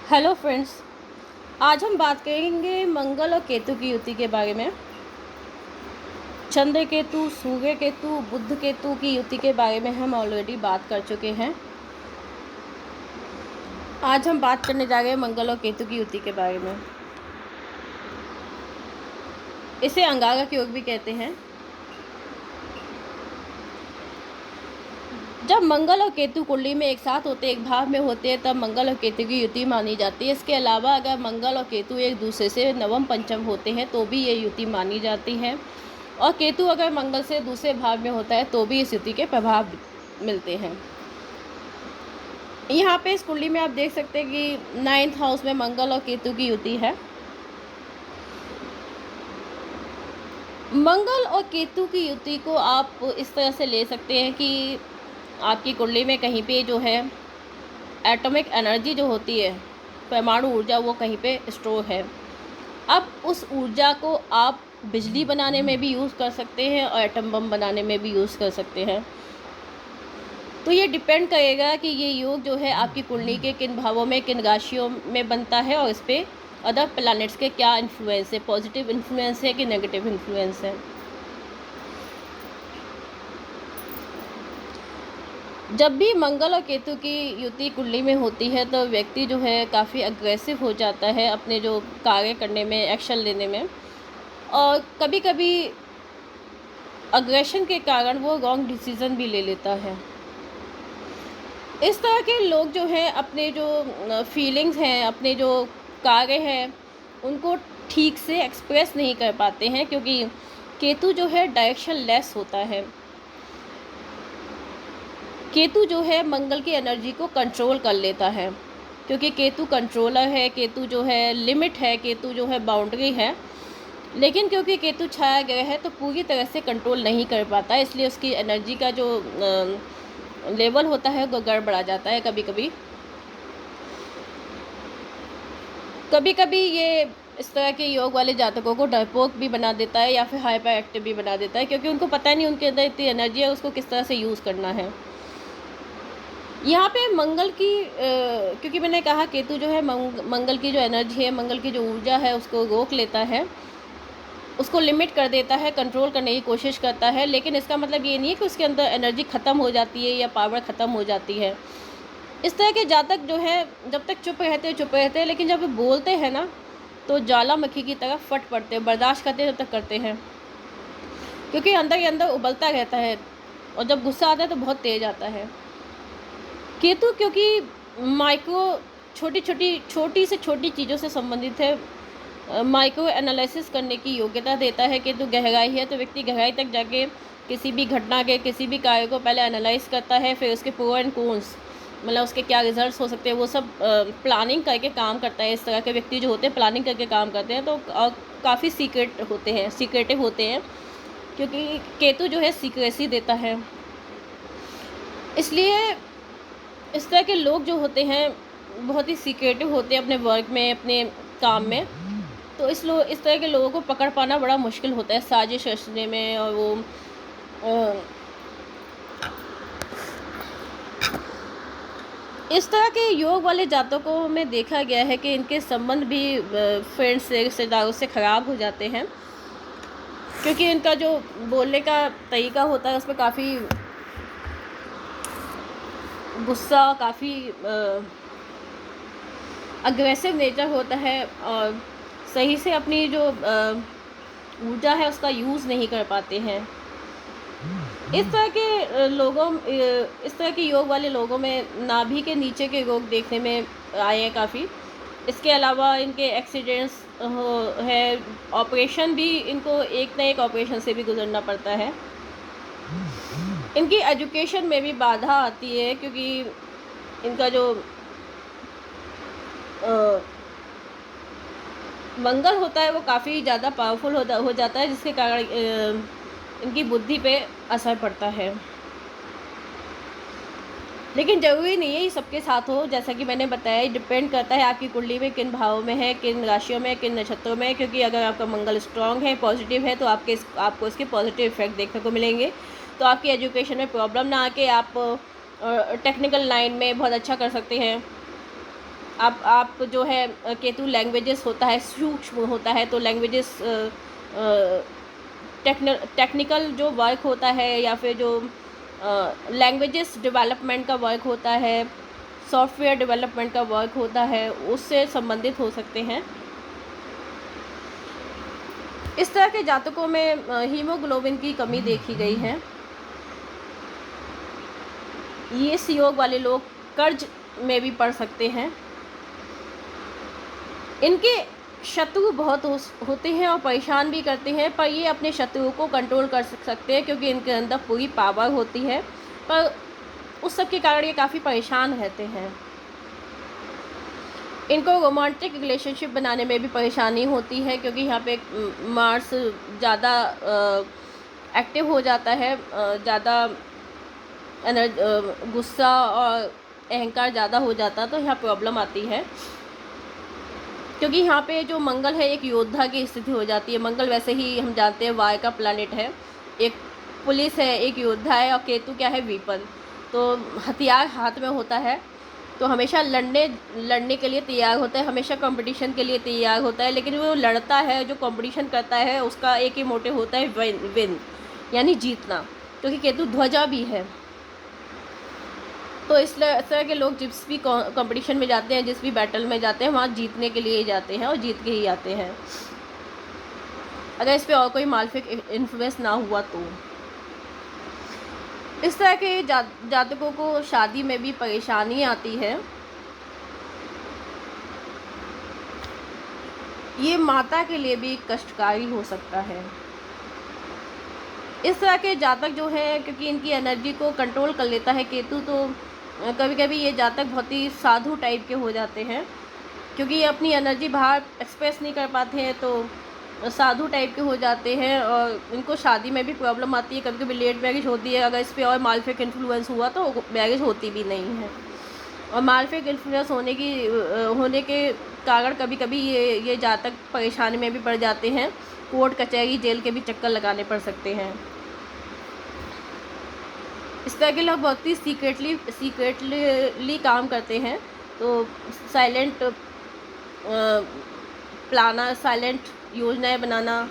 Hello friends. आज हम बात करेंगे मंगल और केतु की युति के बारे में। चंद्र केतु, सूर्य केतु, बुध केतु की युति के बारे में हम ऑलरेडी बात कर चुके हैं। आज हम बात करने जा रहे हैं मंगल और केतु की युति के बारे में। इसे अंगारक योग भी कहते हैं। जब मंगल और केतु कुंडली में एक साथ होते, एक भाव में होते हैं, तब मंगल और केतु की युति मानी जाती है। इसके अलावा अगर मंगल और केतु एक दूसरे से नवम पंचम होते हैं तो भी ये युति मानी जाती है, और केतु अगर मंगल से दूसरे भाव में होता है तो भी इस युति के प्रभाव मिलते हैं। यहाँ पे इस कुंडली में आप देख सकते हैं कि 9th हाउस में मंगल और केतु की युति है। मंगल और केतु की युति को आप इस तरह से ले सकते हैं कि आपकी कुंडली में कहीं पे जो है एटॉमिक एनर्जी जो होती है, परमाणु ऊर्जा, वो कहीं पे स्टोर है। अब उस ऊर्जा को आप बिजली बनाने में भी यूज़ कर सकते हैं और एटम बम बनाने में भी यूज़ कर सकते हैं। तो ये डिपेंड करेगा कि ये योग जो है आपकी कुंडली के किन भावों में, किन राशियों में बनता है, और इस पर अदर प्लैनेट्स के क्या इन्फ्लुएंस है, पॉजिटिव इन्फ्लुएंस है कि नेगेटिव इन्फ्लुएंस है। जब भी मंगल और केतु की युति कुंडली में होती है तो व्यक्ति जो है काफ़ी अग्रेसिव हो जाता है अपने जो कार्य करने में, एक्शन लेने में, और कभी कभी अग्रेशन के कारण वो रॉन्ग डिसीज़न भी ले लेता है। इस तरह के लोग जो हैं अपने जो फीलिंग्स हैं, अपने जो कार्य हैं, उनको ठीक से एक्सप्रेस नहीं कर पाते हैं, क्योंकि केतु जो है डायरेक्शन लेस होता है। केतु जो है मंगल की एनर्जी को कंट्रोल कर लेता है, क्योंकि केतु कंट्रोलर है, केतु जो है लिमिट है, केतु जो है बाउंड्री है। लेकिन क्योंकि केतु छाया ग्रह है तो पूरी तरह से कंट्रोल नहीं कर पाता, इसलिए उसकी एनर्जी का जो लेवल होता है वो गड़बड़ा जाता है। कभी कभी कभी कभी ये इस तरह के योग वाले जातकों को डरपोक भी बना देता है या फिर हाइपर एक्टिव भी बना देता है, क्योंकि उनको पता नहीं उनके अंदर इतनी एनर्जी है, उसको किस तरह से यूज़ करना है। यहाँ पे मंगल की क्योंकि मैंने कहा केतु जो है मंगल की जो एनर्जी है, मंगल की जो ऊर्जा है, उसको रोक लेता है, उसको लिमिट कर देता है, कंट्रोल करने की कोशिश करता है। लेकिन इसका मतलब ये नहीं है कि उसके अंदर एनर्जी ख़त्म हो जाती है या पावर ख़त्म हो जाती है। इस तरह के जातक जो है जब तक चुप रहते हैं, लेकिन जब वो बोलते हैं ना तो ज्वालामुखी की तरह फट पड़ते हैं। बर्दाश्त करते हैं जब तक करते हैं, क्योंकि अंदर ही अंदर उबलता रहता है, और जब गुस्सा आता है तो बहुत तेज़ आता है। केतु क्योंकि माइक्रो छोटी से छोटी चीज़ों से संबंधित है, माइक्रो एनालिसिस करने की योग्यता देता है। केतु गहराई है तो व्यक्ति गहराई तक जाके किसी भी घटना के, किसी भी कार्य को पहले एनालाइज करता है, फिर उसके प्रो एंड कॉन्स, मतलब उसके क्या रिजल्ट्स हो सकते हैं, वो सब प्लानिंग करके काम करता है। इस तरह के व्यक्ति जो होते हैं प्लानिंग करके काम करते हैं, तो काफ़ी सीक्रेटिव होते हैं, क्योंकि केतु जो है सीक्रेसी देता है। इसलिए इस तरह के लोग जो होते हैं बहुत ही सीक्रेटिव होते हैं अपने वर्क में, अपने काम में। तो इस तरह के लोगों को पकड़ पाना बड़ा मुश्किल होता है साजिश रचने में। और वो इस तरह के योग वाले जातकों में देखा गया है कि इनके संबंध भी फ्रेंड्स से, रिश्तेदारों से ख़राब हो जाते हैं, क्योंकि इनका जो बोलने का तरीका होता है उसमें काफ़ी गुस्सा, काफ़ी अग्रेसिव नेचर होता है, और सही से अपनी जो ऊर्जा है उसका यूज़ नहीं कर पाते हैं। इस तरह के योग वाले लोगों में नाभि के नीचे के रोग देखने में आए हैं काफ़ी। इसके अलावा इनके एक्सीडेंट्स है, ऑपरेशन भी, इनको एक ना एक ऑपरेशन से भी गुजरना पड़ता है। इनकी एजुकेशन में भी बाधा आती है, क्योंकि इनका जो मंगल होता है वो काफ़ी ज़्यादा पावरफुल हो जाता है, जिसके कारण इनकी बुद्धि पे असर पड़ता है। लेकिन ज़रूरी नहीं है ये सबके साथ हो। जैसा कि मैंने बताया, डिपेंड करता है आपकी कुंडली में किन भावों में है, किन राशियों में, किन नक्षत्रों में। क्योंकि अगर आपका मंगल स्ट्रांग है, पॉजिटिव है, तो आपको इसके पॉजिटिव इफेक्ट देखने को मिलेंगे। तो आपकी एजुकेशन में प्रॉब्लम ना आके आप टेक्निकल लाइन में बहुत अच्छा कर सकते हैं। आप जो है केतु लैंग्वेजेस होता है, सूक्ष्म होता है, तो लैंग्वेजेस टेक्निकल जो वर्क होता है या फिर जो लैंग्वेजेस डेवलपमेंट का वर्क होता है, सॉफ्टवेयर डेवलपमेंट का वर्क होता है, उससे संबंधित हो सकते हैं। इस तरह के जातकों में हीमोग्लोबिन की कमी देखी गई है। ये इस योग वाले लोग कर्ज में भी पड़ सकते हैं। इनके शत्रु बहुत होते हैं और परेशान भी करते हैं, पर ये अपने शत्रुओं को कंट्रोल कर सकते हैं क्योंकि इनके अंदर पूरी पावर होती है, पर उस सब के कारण ये काफ़ी परेशान रहते हैं। इनको रोमांटिक रिलेशनशिप बनाने में भी परेशानी होती है क्योंकि यहाँ पे मार्स ज़्यादा एक्टिव हो जाता है, ज़्यादा गुस्सा और अहंकार ज़्यादा हो जाता है, तो यहाँ प्रॉब्लम आती है। क्योंकि यहाँ पे जो मंगल है एक योद्धा की स्थिति हो जाती है। मंगल वैसे ही हम जानते हैं वार का प्लैनेट है, एक पुलिस है, एक योद्धा है, और केतु क्या है, वीपन। तो हथियार हाथ में होता है, तो हमेशा लड़ने के लिए तैयार होता है, हमेशा कंपटीशन के लिए तैयार होता है। लेकिन वो लड़ता है, जो कंपटीशन करता है, उसका एक ही मोटिव होता है, विन यानी जीतना, क्योंकि केतु ध्वजा भी है। तो इस तरह के लोग जिस भी कंपटीशन में जाते हैं, जिस भी बैटल में जाते हैं, वहाँ जीतने के लिए ही जाते हैं और जीत के ही आते हैं, अगर इस पर और कोई मालफिक इन्फ्लुएंस ना हुआ तो। इस तरह के जातकों को शादी में भी परेशानी आती है। ये माता के लिए भी कष्टकारी हो सकता है। इस तरह के जातक जो है, क्योंकि इनकी एनर्जी को कंट्रोल कर लेता है केतु, तो कभी कभी ये जातक बहुत ही साधु टाइप के हो जाते हैं, क्योंकि ये अपनी एनर्जी बाहर एक्सप्रेस नहीं कर पाते हैं, तो साधु टाइप के हो जाते हैं। और इनको शादी में भी प्रॉब्लम आती है, कभी कभी लेट मैरिज होती है। अगर इस पर और मालफिक इन्फ्लुएंस हुआ तो मैरिज होती भी नहीं है। और मालफिक इन्फ्लुएंस होने के कारण कभी कभी ये जातक परेशानी में भी पड़ जाते हैं, कोर्ट कचहरी जेल के भी चक्कर लगाने पड़ सकते हैं। इस तरह के लोग बहुत ही सीक्रेटली काम करते हैं, तो साइलेंट प्लानर, साइलेंट योजनाएं बनाना।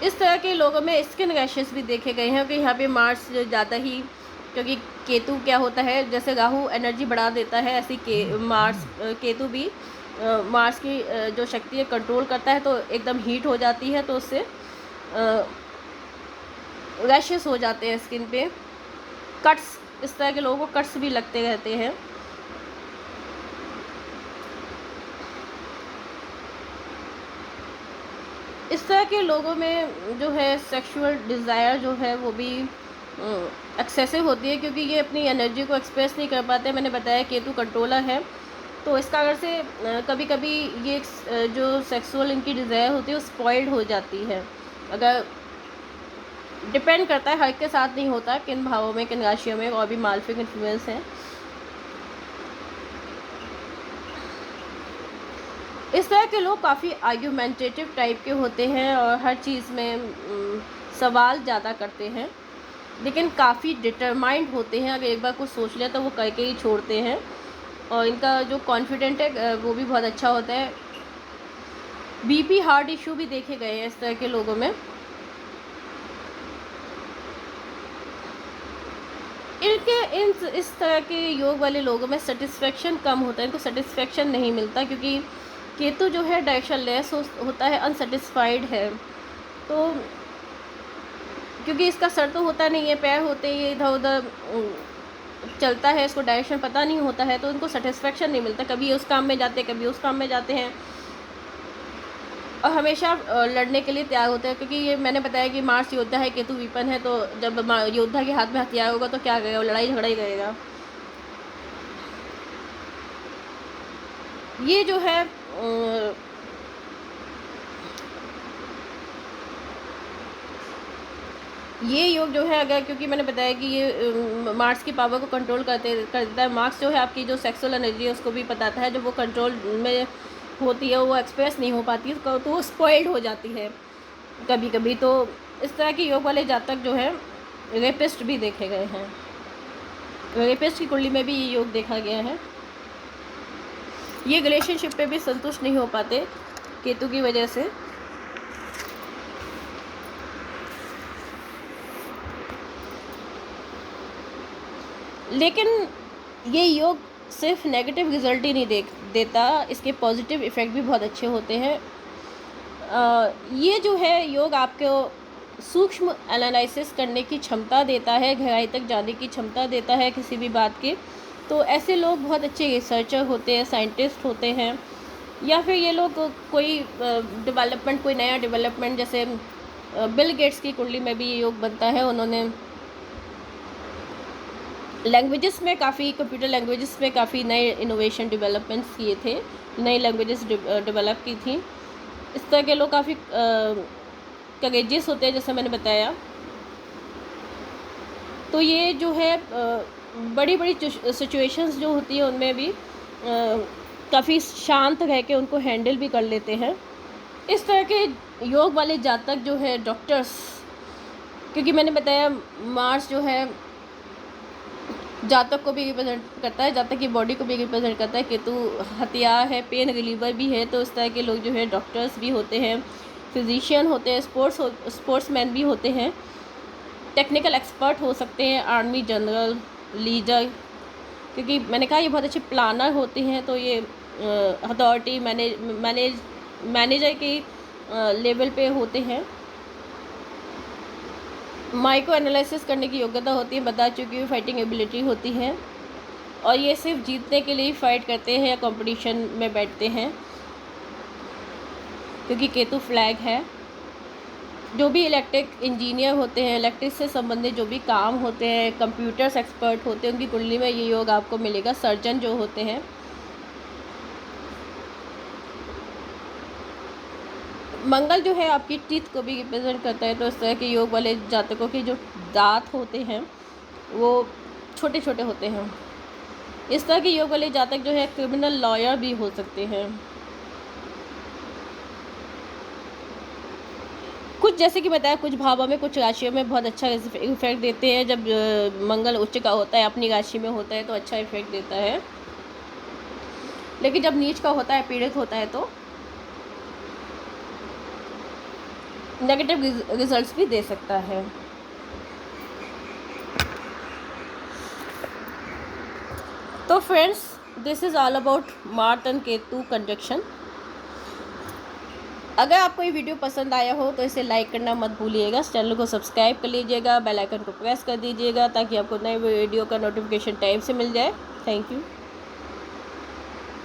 इस तरह के लोगों में स्किन रैशेस भी देखे गए हैं कि यहाँ पे मार्स ज़्यादा ही, क्योंकि केतु क्या होता है, जैसे राहु एनर्जी बढ़ा देता है, ऐसी केतु भी मार्स की जो शक्ति है कंट्रोल करता है, तो एकदम हीट हो जाती है, तो उससे रैशेस हो जाते हैं स्किन पे, कट्स। इस तरह के लोगों को कट्स भी लगते रहते हैं। इस तरह के लोगों में जो है सेक्सुअल डिज़ायर जो है वो भी एक्सेसिव होती है, क्योंकि ये अपनी एनर्जी को एक्सप्रेस नहीं कर पाते। मैंने बताया केतु कंट्रोलर है, तो इस कारण से कभी कभी ये जो सेक्सुअल इनकी डिज़ायर होती है वो स्पॉइल्ड हो जाती है। अगर डिपेंड करता है, हर के साथ नहीं होता, किन भावों में, किन राशियों में और भी मालफिक इन्फ्लुएंस है। इस तरह के लोग काफ़ी आर्ग्यूमेंटेटिव टाइप के होते हैं और हर चीज़ में सवाल ज़्यादा करते हैं, लेकिन काफ़ी डिटरमाइंड होते हैं। अगर एक बार कुछ सोच लिया तो वो करके ही छोड़ते हैं, और इनका जो कॉन्फिडेंट है वो भी बहुत अच्छा होता है। बीपी हार्ट इशू भी देखे गए हैं इस तरह के लोगों में। इस तरह के योग वाले लोगों में सेटिस्फेक्शन कम होता है, इनको सेटिस्फेक्शन नहीं मिलता, क्योंकि केतु जो है डायरेक्शन लेस होता है, अनसेटिस्फाइड है। तो क्योंकि इसका सर तो होता नहीं है, पैर होते हैं, ये इधर उधर चलता है, इसको डायरेक्शन पता नहीं होता है, तो उनको सेटिस्फेक्शन नहीं मिलता। कभी उस काम में जाते हैं, कभी उस काम में जाते हैं, और हमेशा लड़ने के लिए तैयार होते हैं। क्योंकि ये मैंने बताया कि मार्स योद्धा है, केतु विपन है, तो जब योद्धा के हाथ में हथियार होगा तो क्या करेगा, वो लड़ाई झगड़ा ही करेगा। ये जो है ये योग जो है, अगर, क्योंकि मैंने बताया कि ये मार्स की पावर को कंट्रोल कर देता है। मार्स जो है आपकी जो सेक्सुअल एनर्जी है उसको भी बताता है, जब वो कंट्रोल में होती है वो एक्सप्रेस नहीं हो पाती है, तो वो स्पॉइल्ड हो जाती है कभी कभी। तो इस तरह के योग वाले जातक जो है रेपिस्ट भी देखे गए हैं, रेपिस्ट की कुंडली में भी ये योग देखा गया है। ये रिलेशनशिप पे भी संतुष्ट नहीं हो पाते केतु की वजह से। लेकिन ये योग सिर्फ नेगेटिव रिजल्ट ही नहीं देता, इसके पॉजिटिव इफ़ेक्ट भी बहुत अच्छे होते हैं। ये जो है योग आपको सूक्ष्म एनालिसिस करने की क्षमता देता है, गहराई तक जाने की क्षमता देता है किसी भी बात की। तो ऐसे लोग बहुत अच्छे रिसर्चर होते हैं, साइंटिस्ट होते हैं, या फिर ये लोग कोई डेवलपमेंट, कोई नया डेवलपमेंट, जैसे बिल गेट्स की कुंडली में भी ये योग बनता है। उन्होंने लैंग्वेजेस में काफ़ी, कंप्यूटर लैंग्वेजेस में काफ़ी नए इनोवेशन डेवलपमेंट्स किए थे, नई लैंग्वेजेस डेवलप की थी। इस तरह के लोग काफ़ी करेजियस होते हैं, जैसे मैंने बताया। तो ये जो है बड़ी बड़ी सिचुएशंस जो होती है उनमें भी काफ़ी शांत रह के उनको हैंडल भी कर लेते हैं। इस तरह के योग वाले जातक जो है डॉक्टर्स, क्योंकि मैंने बताया मार्स जो है जातक को भी रिप्रेजेंट करता है, जातक की बॉडी को भी रिप्रेजेंट करता है। केतु हथियार है, पेन रिलीवर भी है। तो इस तरह के लोग जो है डॉक्टर्स भी होते हैं, फिजिशियन होते हैं, स्पोर्ट्समैन भी होते हैं, टेक्निकल एक्सपर्ट हो सकते हैं, आर्मी जनरल, लीडर, क्योंकि मैंने कहा ये बहुत अच्छे प्लानर होते हैं। तो ये अथॉरिटी, मैनेजर की लेवल पे होते हैं। माइक्रो एनालिसिस करने की योग्यता होती है, बता चुकी हूँ, फाइटिंग एबिलिटी होती है। और ये सिर्फ जीतने के लिए फाइट करते हैं या कंपटीशन में बैठते हैं, क्योंकि केतु फ्लैग है। जो भी इलेक्ट्रिक इंजीनियर होते हैं, इलेक्ट्रिक से संबंधित जो भी काम होते हैं, कंप्यूटर्स एक्सपर्ट होते हैं, उनकी कुंडली में ये योग आपको मिलेगा। सर्जन जो होते हैं, मंगल जो है आपकी टीथ को भी रिप्रेजेंट करता है। तो इस तरह के योग वाले जातकों के जो दांत होते हैं वो छोटे छोटे होते हैं। इस तरह के योग वाले जातक जो है क्रिमिनल लॉयर भी हो सकते हैं। कुछ, जैसे कि बताया, कुछ भावों में, कुछ राशियों में बहुत अच्छा इफेक्ट देते हैं। जब मंगल उच्च का होता है, अपनी राशि में होता है, तो अच्छा इफेक्ट देता है। लेकिन जब नीच का होता है, पीड़ित होता है, तो नेगेटिव रिजल्ट्स भी दे सकता है। तो friends, this is all about Mars and Ketu conjunction. अगर आपको ये वीडियो पसंद आया हो तो इसे लाइक करना मत भूलिएगा, चैनल को सब्सक्राइब कर लीजिएगा, बेल आइकन को प्रेस कर दीजिएगा, ताकि आपको नए वीडियो का नोटिफिकेशन टाइम से मिल जाए। Thank you.